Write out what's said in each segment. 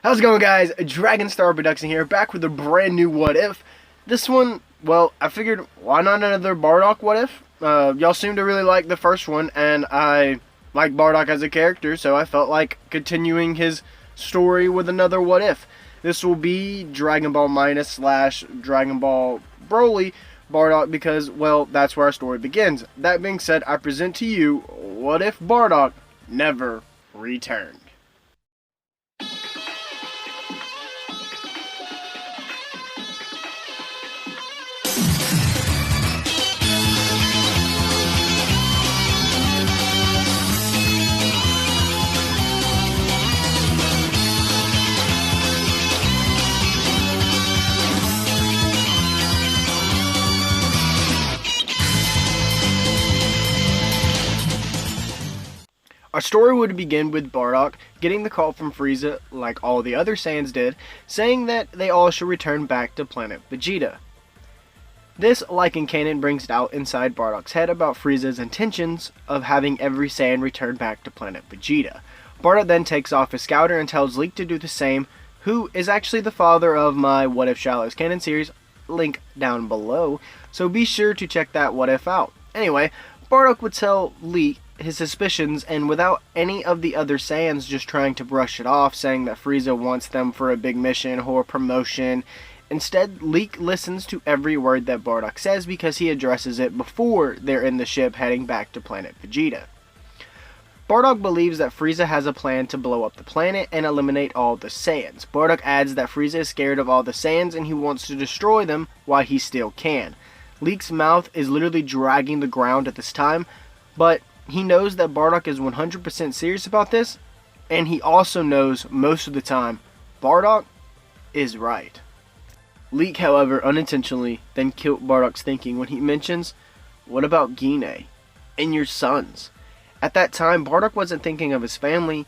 How's it going, guys? DragonStar production here, back with a brand new What If. This one, well, I figured, why not another Bardock What If? Y'all seem to really like the first one, and I like Bardock as a character, so I felt like continuing his story with another What If. This will be Dragon Ball Minus / Dragon Ball Broly Bardock because, well, that's where our story begins. That being said, I present to you, what if Bardock never returned? Our story would begin with Bardock getting the call from Frieza, like all the other Saiyans did, saying that they all should return back to planet Vegeta. This, like in canon, brings doubt inside Bardock's head about Frieza's intentions of having every Saiyan return back to planet Vegeta. Bardock then takes off his scouter and tells Leek to do the same, who is actually the father of my What If Shallows canon series, link down below, so be sure to check that What If out. Anyway, Bardock would tell Leek his suspicions, and without any of the other Saiyans just trying to brush it off, saying that Frieza wants them for a big mission or promotion. Instead, Leek listens to every word that Bardock says because he addresses it before they're in the ship heading back to planet Vegeta. Bardock believes that Frieza has a plan to blow up the planet and eliminate all the Saiyans. Bardock adds that Frieza is scared of all the Saiyans and he wants to destroy them while he still can. Leek's mouth is literally dragging the ground at this time, but he knows that Bardock is 100% serious about this, and he also knows most of the time Bardock is right. Leek, however, unintentionally then killed Bardock's thinking when he mentions, "What about Gine and your sons?" At that time, Bardock wasn't thinking of his family,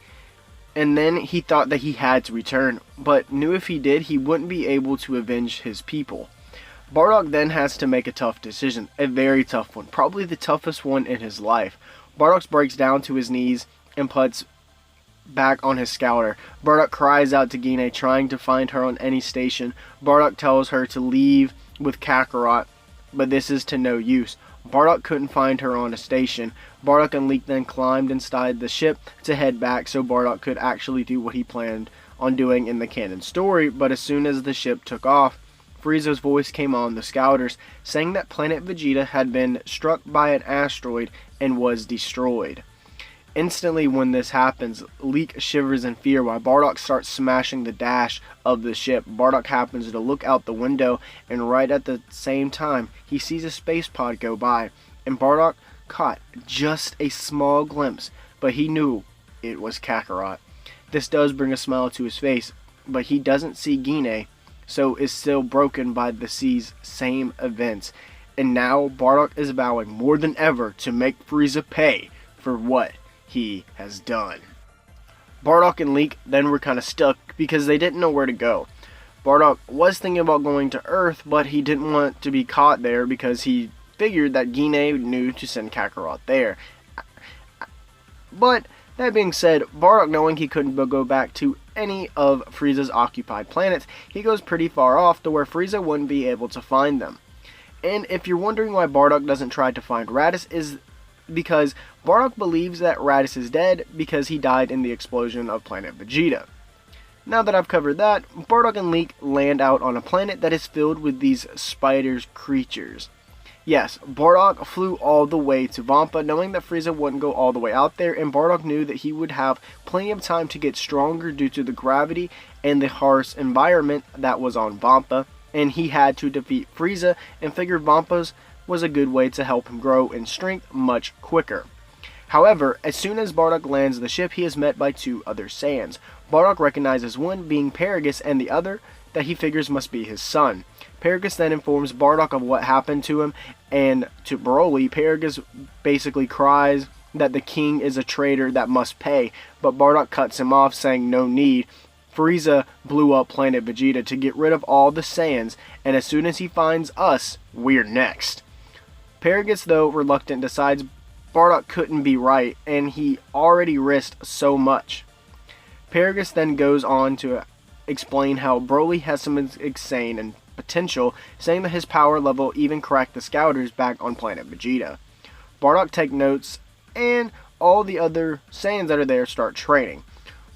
and then he thought that he had to return, but knew if he did, he wouldn't be able to avenge his people. Bardock then has to make a tough decision, a very tough one, probably the toughest one in his life. Bardock breaks down to his knees and puts back on his scouter. Bardock cries out to Gine, trying to find her on any station. Bardock tells her to leave with Kakarot, but this is to no use. Bardock couldn't find her on a station. Bardock and Leek then climbed inside the ship to head back so Bardock could actually do what he planned on doing in the canon story, but as soon as the ship took off, Frieza's voice came on the scouters, saying that planet Vegeta had been struck by an asteroid and was destroyed. Instantly when this happens, Leek shivers in fear while Bardock starts smashing the dash of the ship. Bardock happens to look out the window, and right at the same time, he sees a space pod go by, and Bardock caught just a small glimpse, but he knew it was Kakarot. This does bring a smile to his face, but he doesn't see Gine, so is still broken by the sea's same events. And now Bardock is vowing more than ever to make Frieza pay for what he has done. Bardock and Leek then were kind of stuck because they didn't know where to go. Bardock was thinking about going to Earth, but he didn't want to be caught there because he figured that Gine knew to send Kakarot there. But that being said, Bardock, knowing he couldn't go back to any of Frieza's occupied planets, he goes pretty far off to where Frieza wouldn't be able to find them. And if you're wondering why Bardock doesn't try to find Raditz, is because Bardock believes that Raditz is dead because he died in the explosion of planet Vegeta. Now that I've covered that, Bardock and Leek land out on a planet that is filled with these spiders creatures. Yes, Bardock flew all the way to Vampa, knowing that Frieza wouldn't go all the way out there, and Bardock knew that he would have plenty of time to get stronger due to the gravity and the harsh environment that was on Vampa, and he had to defeat Frieza and figured Vampa's was a good way to help him grow in strength much quicker. However, as soon as Bardock lands the ship, he is met by two other Saiyans. Bardock recognizes one being Paragus and the other that he figures must be his son. Paragus then informs Bardock of what happened to him, and to Broly, Paragus basically cries that the king is a traitor that must pay, but Bardock cuts him off, saying no need. Frieza blew up planet Vegeta to get rid of all the Saiyans, and as soon as he finds us, we're next. Paragus, though reluctant, decides Bardock couldn't be right, and he already risked so much. Paragus then goes on to explain how Broly has some insane and potential, saying that his power level even cracked the Scouters back on planet Vegeta. Bardock takes notes, and all the other Saiyans that are there start training.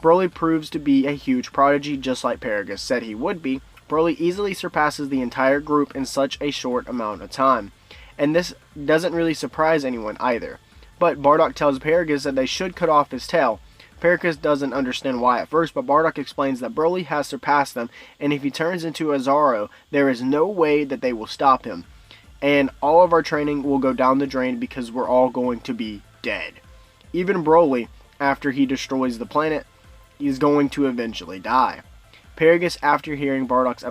Broly proves to be a huge prodigy, just like Paragus said he would be. Broly easily surpasses the entire group in such a short amount of time, and this doesn't really surprise anyone either. But Bardock tells Paragus that they should cut off his tail. Paragus doesn't understand why at first, but Bardock explains that Broly has surpassed them, and if he turns into a Zoro, there is no way that they will stop him. And all of our training will go down the drain because we're all going to be dead. Even Broly, after he destroys the planet, is going to eventually die. Paragus, after hearing Bardock's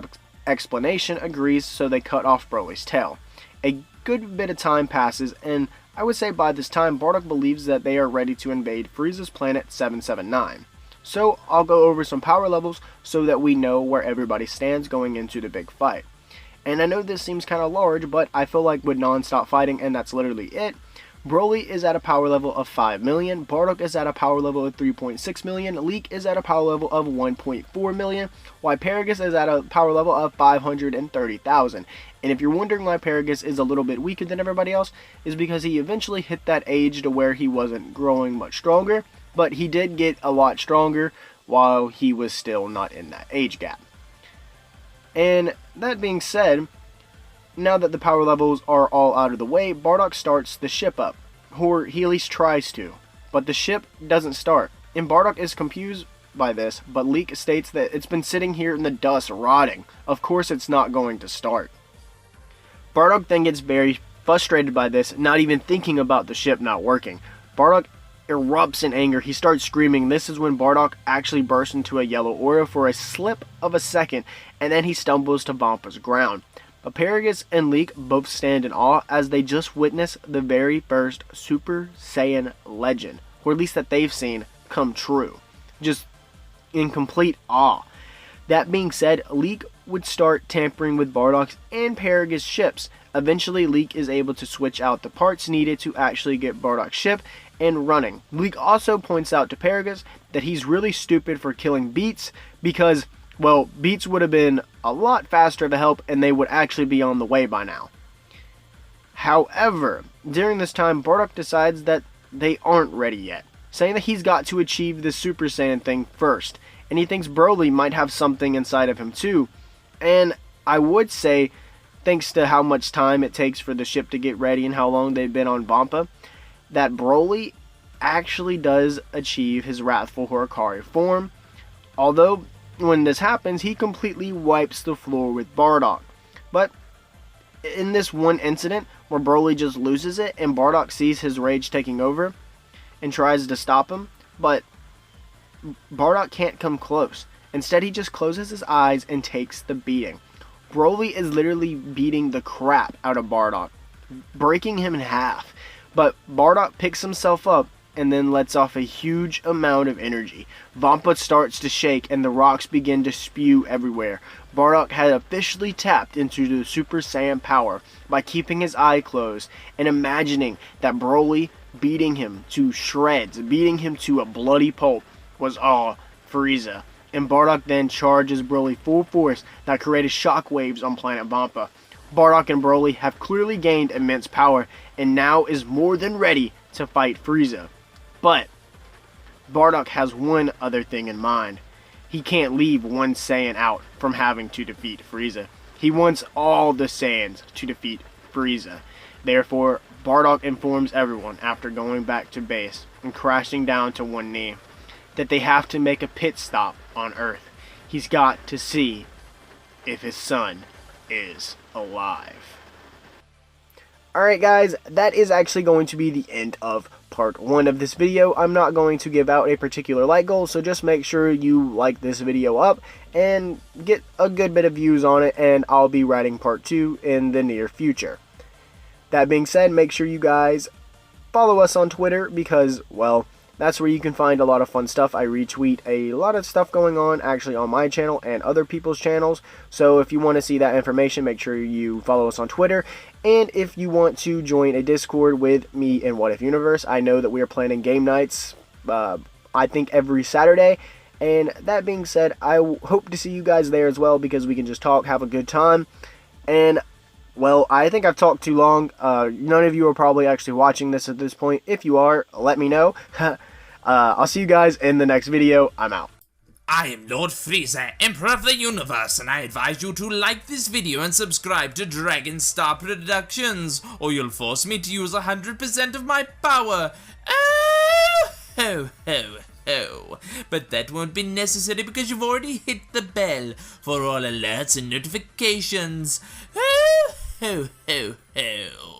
explanation, agrees, so they cut off Broly's tail. A good bit of time passes, and I would say by this time Bardock believes that they are ready to invade Frieza's planet 779. So I'll go over some power levels so that we know where everybody stands going into the big fight. And I know this seems kind of large, but I feel like with non-stop fighting, and that's literally it, Broly is at a power level of 5 million, Bardock is at a power level of 3.6 million, Leek is at a power level of 1.4 million, while Paragus is at a power level of 530,000. And if you're wondering why Paragus is a little bit weaker than everybody else, is because he eventually hit that age to where he wasn't growing much stronger, but he did get a lot stronger while he was still not in that age gap. And that being said, now that the power levels are all out of the way, Bardock starts the ship up, or he at least tries to, but the ship doesn't start, and Bardock is confused by this, but Leek states that it's been sitting here in the dust rotting. Of course it's not going to start. Bardock then gets very frustrated by this, not even thinking about the ship not working. Bardock erupts in anger. He starts screaming. This is when Bardock actually bursts into a yellow aura for a slip of a second, and then he stumbles to Vampa's ground. Paragus and Leek both stand in awe as they just witnessed the very first Super Saiyan legend, or at least that they've seen, come true. Just in complete awe. That being said, Leek would start tampering with Bardock's and Paragus' ships. Eventually, Leek is able to switch out the parts needed to actually get Bardock's ship and running. Leek also points out to Paragus that he's really stupid for killing Beats because, well, Beats would have been a lot faster to help and they would actually be on the way by now. However, during this time, Bardock decides that they aren't ready yet, saying that he's got to achieve this Super Saiyan thing first, and he thinks Broly might have something inside of him too. And I would say, thanks to how much time it takes for the ship to get ready and how long they've been on Vampa, that Broly actually does achieve his Wrathful Horikari form, although when this happens, he completely wipes the floor with Bardock. But in this one incident where Broly just loses it and Bardock sees his rage taking over and tries to stop him, but Bardock can't come close. Instead, he just closes his eyes and takes the beating. Broly is literally beating the crap out of Bardock, breaking him in half. But Bardock picks himself up and then lets off a huge amount of energy. Vampa starts to shake and the rocks begin to spew everywhere. Bardock had officially tapped into the Super Saiyan power by keeping his eye closed and imagining that Broly beating him to shreds, beating him to a bloody pulp, was all Frieza. And Bardock then charges Broly full force that created shockwaves on planet Vampa. Bardock and Broly have clearly gained immense power and now is more than ready to fight Frieza. But Bardock has one other thing in mind. He can't leave one Saiyan out from having to defeat Frieza. He wants all the Saiyans to defeat Frieza. Therefore, Bardock informs everyone after going back to base and crashing down to one knee that they have to make a pit stop on Earth. He's got to see if his son is alive. Alright guys, that is actually going to be the end of part 1 of this video. I'm not going to give out a particular like goal, so just make sure you like this video up and get a good bit of views on it, and I'll be writing part 2 in the near future. That being said, make sure you guys follow us on Twitter because, well, that's where you can find a lot of fun stuff. I retweet a lot of stuff going on actually on my channel and other people's channels. So if you want to see that information, make sure you follow us on Twitter. And if you want to join a Discord with me and What If Universe, I know that we are planning game nights, I think every Saturday. And that being said, I hope to see you guys there as well, because we can just talk, have a good time. And, well, I think I've talked too long. None of you are probably actually watching this at this point. If you are, let me know. I'll see you guys in the next video. I'm out. I am Lord Frieza, Emperor of the Universe, and I advise you to like this video and subscribe to DragonStar Productions, or you'll force me to use 100% of my power. Oh, ho, ho, ho. But that won't be necessary because you've already hit the bell for all alerts and notifications. Ho, ho, ho, ho.